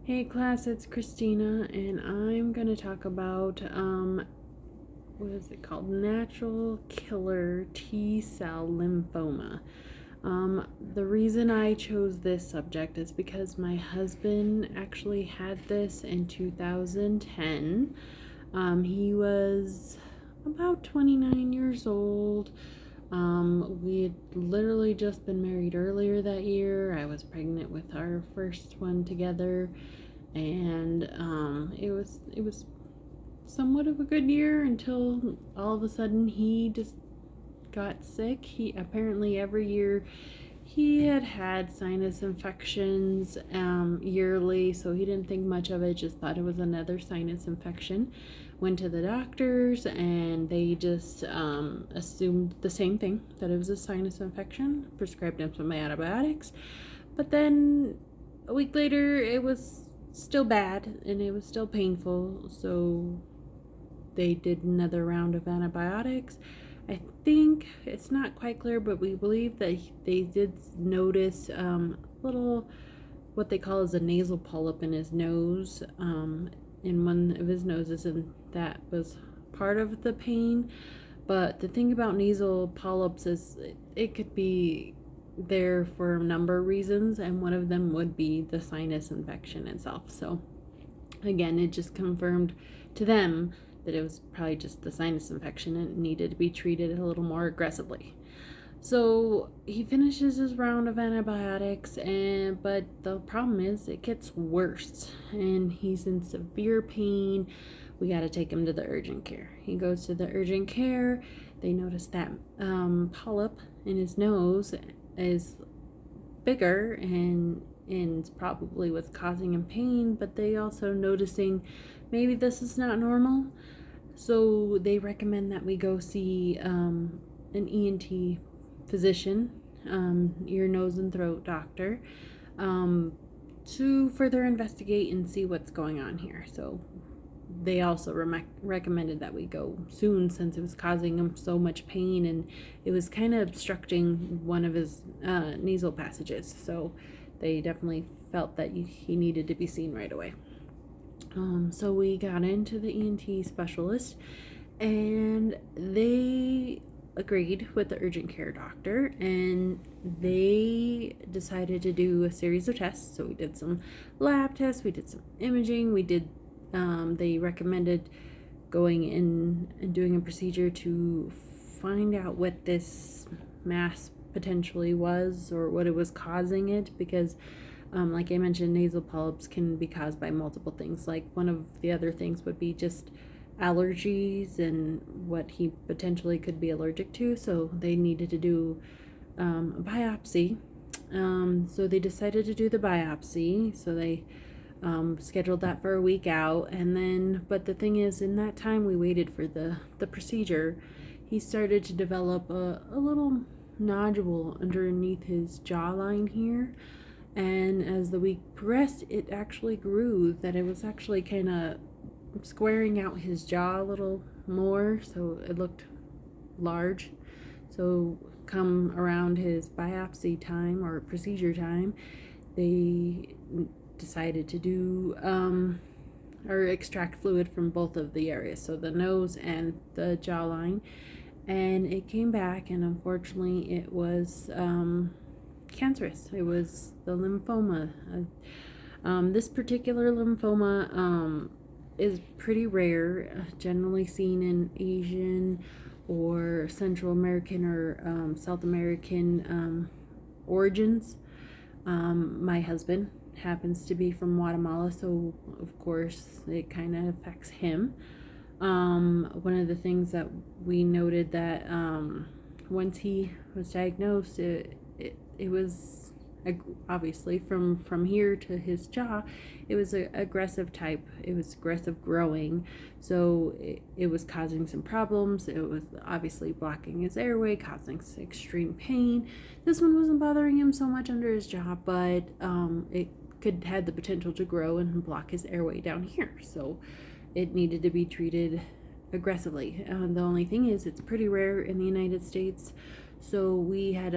Hey class, it's Christina, and I'm gonna talk about what is it called? Natural killer T cell lymphoma. The reason I chose this subject is because my husband actually had this in 2010. He was about 29 years old. We had literally just been married earlier that year. I was pregnant with our first one together, and it was somewhat of a good year until all of a sudden he just got sick. He apparently every year he had sinus infections yearly, so he didn't think much of it, just thought it was another sinus infection. Went to the doctors and they just assumed the same thing, that it was a sinus infection, prescribed him some antibiotics. But then a week later, it was still bad and it was still painful, so they did another round of antibiotics. I think it's not quite clear, but we believe that they did notice little, what they call as a nasal polyp in his nose, in one of his noses, and that was part of the pain. But the thing about nasal polyps is it could be there for a number of reasons, and one of them would be the sinus infection itself. So again, it just confirmed to them that it was probably just the sinus infection and needed to be treated a little more aggressively. So he finishes his round of antibiotics, but the problem is it gets worse and he's in severe pain. We got to take him to the urgent care. He goes to the urgent care. They notice that polyp in his nose is bigger and probably what's causing him pain, but they also noticing maybe this is not normal. So they recommend that we go see an ENT physician, ear, nose, and throat doctor, to further investigate and see what's going on here. So they also recommended that we go soon, since it was causing him so much pain and it was kind of obstructing one of his nasal passages. So they definitely felt that he needed to be seen right away. So we got into the ENT specialist and they agreed with the urgent care doctor, and they decided to do a series of tests. So we did some lab tests, we did some imaging, they recommended going in and doing a procedure to find out what this mass potentially was or what it was causing it, because like I mentioned, nasal polyps can be caused by multiple things. Like one of the other things would be just allergies and what he potentially could be allergic to. So they needed to do a biopsy. So they decided to do the biopsy. So they scheduled that for a week out. And then, but the thing is, in that time we waited for the procedure, he started to develop a little nodule underneath his jawline here. And as the week progressed, it actually grew, that it was actually kind of squaring out his jaw a little more, so it looked large. So come around his biopsy time or procedure time, they decided to do or extract fluid from both of the areas, so the nose and the jawline, and it came back, and unfortunately it was cancerous. It was the lymphoma. This particular lymphoma is pretty rare, generally seen in Asian or Central American or South American origins. My husband happens to be from Guatemala, so of course it kind of affects him. One of the things that we noted that once he was diagnosed, it was obviously from here to his jaw, it was an aggressive type. It was aggressive growing, so it was causing some problems. It was obviously blocking his airway, causing extreme pain. This one wasn't bothering him so much under his jaw, but it could had the potential to grow and block his airway down here, so it needed to be treated aggressively. The only thing is, it's pretty rare in the United States, so we had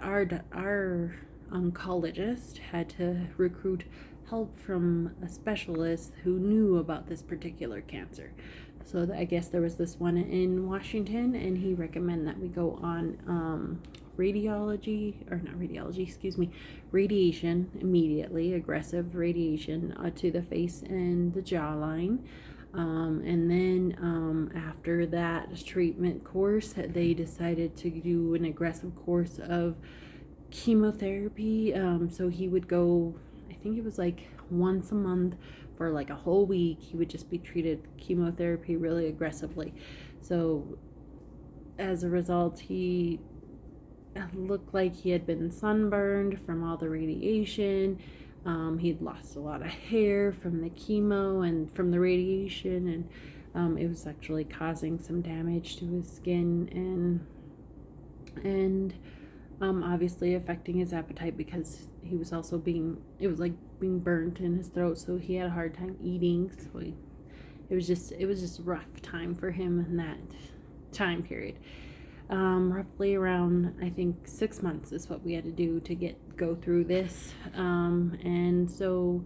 our oncologist had to recruit help from a specialist who knew about this particular cancer. So I guess there was this one in Washington, and he recommended that we go on radiation immediately, aggressive radiation to the face and the jawline. And then after that treatment course, they decided to do an aggressive course of chemotherapy. So he would go, I think it was like once a month for like a whole week. He would just be treated chemotherapy really aggressively. So as a result, he looked like he had been sunburned from all the radiation. He'd lost a lot of hair from the chemo and from the radiation, and it was actually causing some damage to his skin and obviously affecting his appetite, because he was also being burnt in his throat, so he had a hard time eating. So it was just a rough time for him in that time period. Roughly around, I think, 6 months is what we had to do to go through this. And so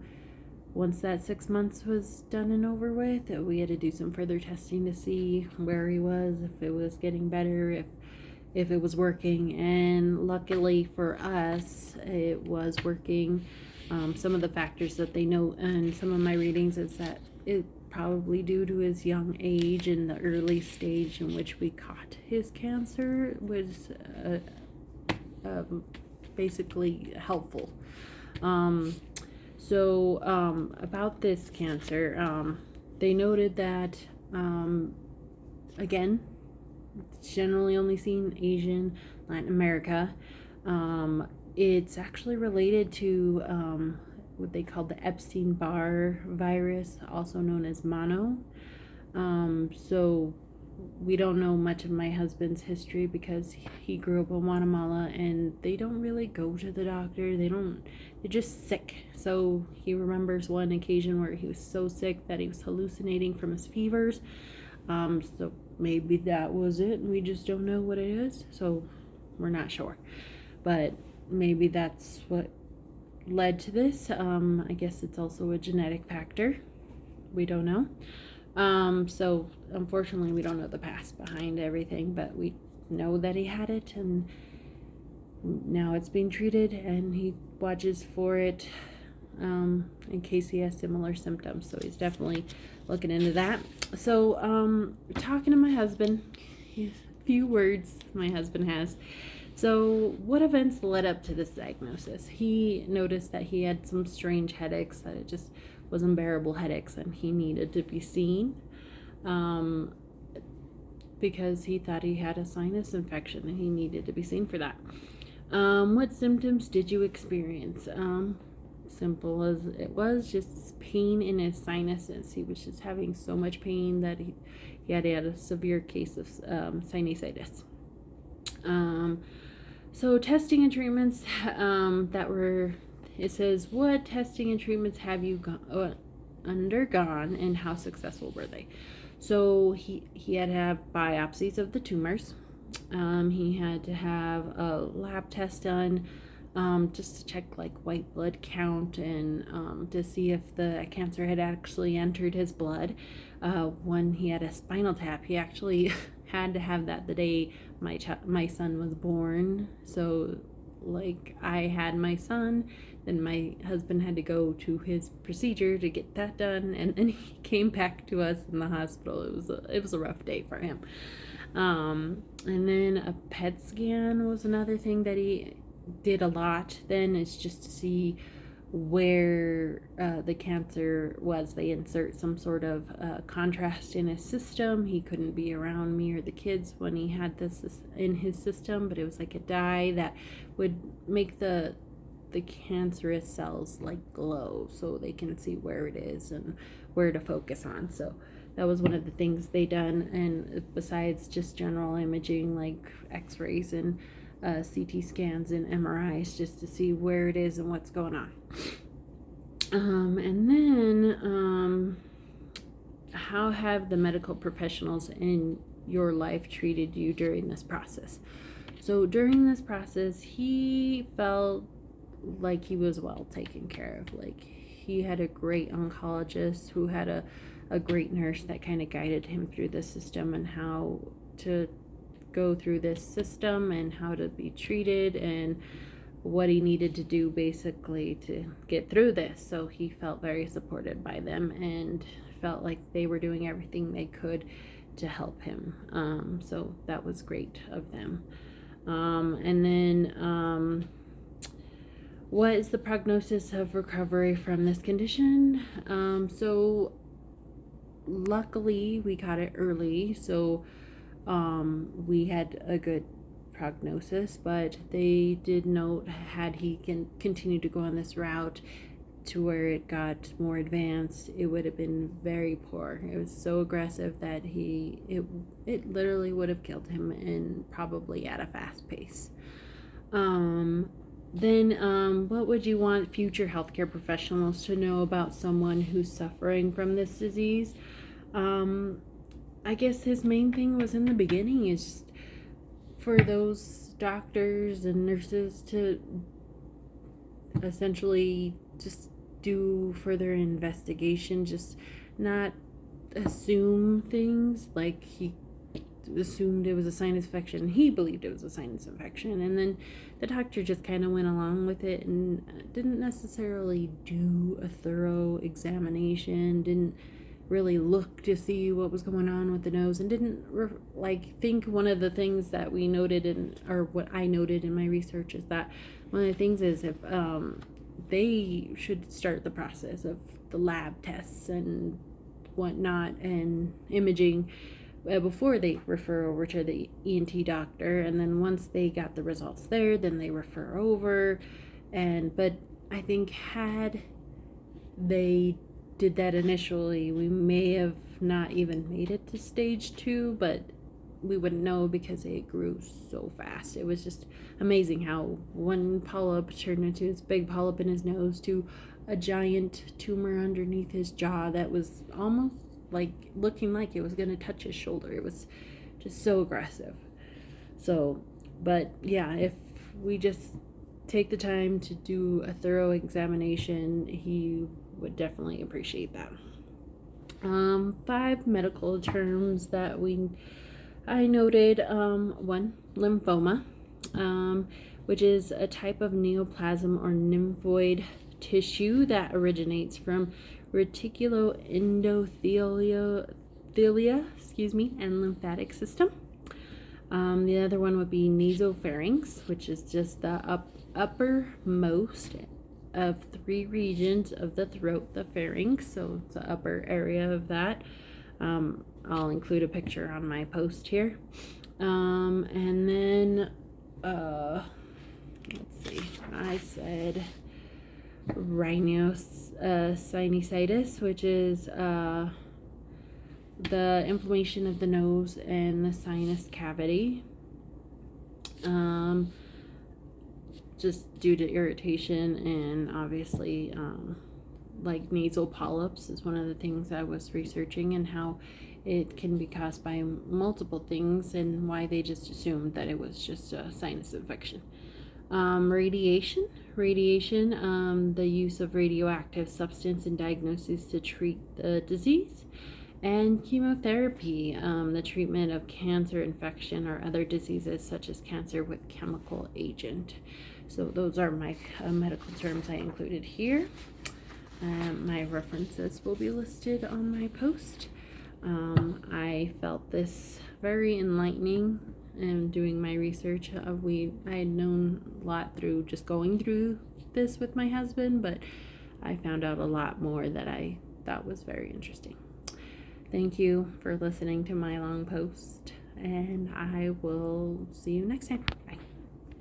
once that 6 months was done and over with, we had to do some further testing to see where he was, if it was getting better, if it was working. And luckily for us, it was working. Some of the factors that they note in some of my readings is that it probably due to his young age and the early stage in which we caught his cancer was basically helpful. About this cancer, they noted that, again, it's generally only seen Asian, Latin America. It's actually related to what they call the Epstein-Barr virus, also known as mono. So we don't know much of my husband's history because he grew up in Guatemala, and they don't really go to the doctor. They're just sick. So he remembers one occasion where he was so sick that he was hallucinating from his fevers. So maybe that was it. We just don't know what it is. So we're not sure. But maybe that's what led to this. I guess it's also a genetic factor. We don't know. So unfortunately we don't know the past behind everything, but we know that he had it, and now it's being treated, and he watches for it in case he has similar symptoms. So he's definitely looking into that. So talking to my husband, a few words my husband has. So what events led up to this diagnosis? He noticed that he had some strange headaches, that it just was unbearable headaches, and he needed to be seen because he thought he had a sinus infection, and he needed to be seen for that. What symptoms did you experience? Simple as it was, just pain in his sinuses. He was just having so much pain that he had a severe case of sinusitis. So testing and treatments it says, what testing and treatments have you undergone, and how successful were they? So he had to have biopsies of the tumors. He had to have a lab test done just to check like white blood count, and to see if the cancer had actually entered his blood. When he had a spinal tap, he actually had to have that the day my son was born. So like I had my son, then my husband had to go to his procedure to get that done, and then he came back to us in the hospital. It was a rough day for him. And then a PET scan was another thing that he did a lot. Then it's just to see where the cancer was. They insert some sort of contrast in his system. He couldn't be around me or the kids when he had this in his system, but it was like a dye that would make the cancerous cells like glow, so they can see where it is and where to focus on. So that was one of the things they done. And besides just general imaging like x-rays and CT scans and MRIs, just to see where it is and what's going on. And then how have the medical professionals in your life treated you during this process? So during this process, he felt like he was well taken care of. Like, he had a great oncologist who had a great nurse that kind of guided him through the system and how to go through this system and how to be treated and what he needed to do basically to get through this. So he felt very supported by them and felt like they were doing everything they could to help him. So that was great of them. And then what is the prognosis of recovery from this condition? So luckily we got it early, so we had a good prognosis, but they did note, had he can continue to go on this route to where it got more advanced, it would have been very poor. It was so aggressive that it literally would have killed him, and probably at a fast pace. Then what would you want future healthcare professionals to know about someone who's suffering from this disease? I guess his main thing was in the beginning is for those doctors and nurses to essentially just do further investigation, just not assume things. Like, he assumed it was a sinus infection. He believed it was a sinus infection, and then the doctor just kind of went along with it and didn't necessarily do a thorough examination, didn't really look to see what was going on with the nose, and didn't think one of the things that we noted or what I noted in my research is that one of the things is if they should start the process of the lab tests and whatnot and imaging before they refer over to the ENT doctor, and then once they got the results there, then they refer over. But I think had they did that initially, we may have not even made it to stage 2, but we wouldn't know because it grew so fast. It was just amazing how one polyp turned into this big polyp in his nose to a giant tumor underneath his jaw that was almost like looking like it was going to touch his shoulder. It was just so aggressive. So, but yeah, if we just take the time to do a thorough examination, he would definitely appreciate that. 5 medical terms that I noted. 1, lymphoma, which is a type of neoplasm or lymphoid tissue that originates from reticuloendothelia, and lymphatic system. The other one would be nasopharynx, which is just the uppermost of 3 regions of the throat, the pharynx, so it's the upper area of that. I'll include a picture on my post here. And then, let's see, I said rhinosinusitis, which is the inflammation of the nose and the sinus cavity. Just due to irritation, and obviously like nasal polyps is one of the things I was researching, and how it can be caused by multiple things, and why they just assumed that it was just a sinus infection. Radiation, the use of radioactive substance in diagnosis to treat the disease. And chemotherapy, the treatment of cancer, infection, or other diseases such as cancer with chemical agent. So those are my medical terms I included here. My references will be listed on my post. I felt this very enlightening in doing my research. I had known a lot through just going through this with my husband, but I found out a lot more that I thought was very interesting. Thank you for listening to my long post, and I will see you next time.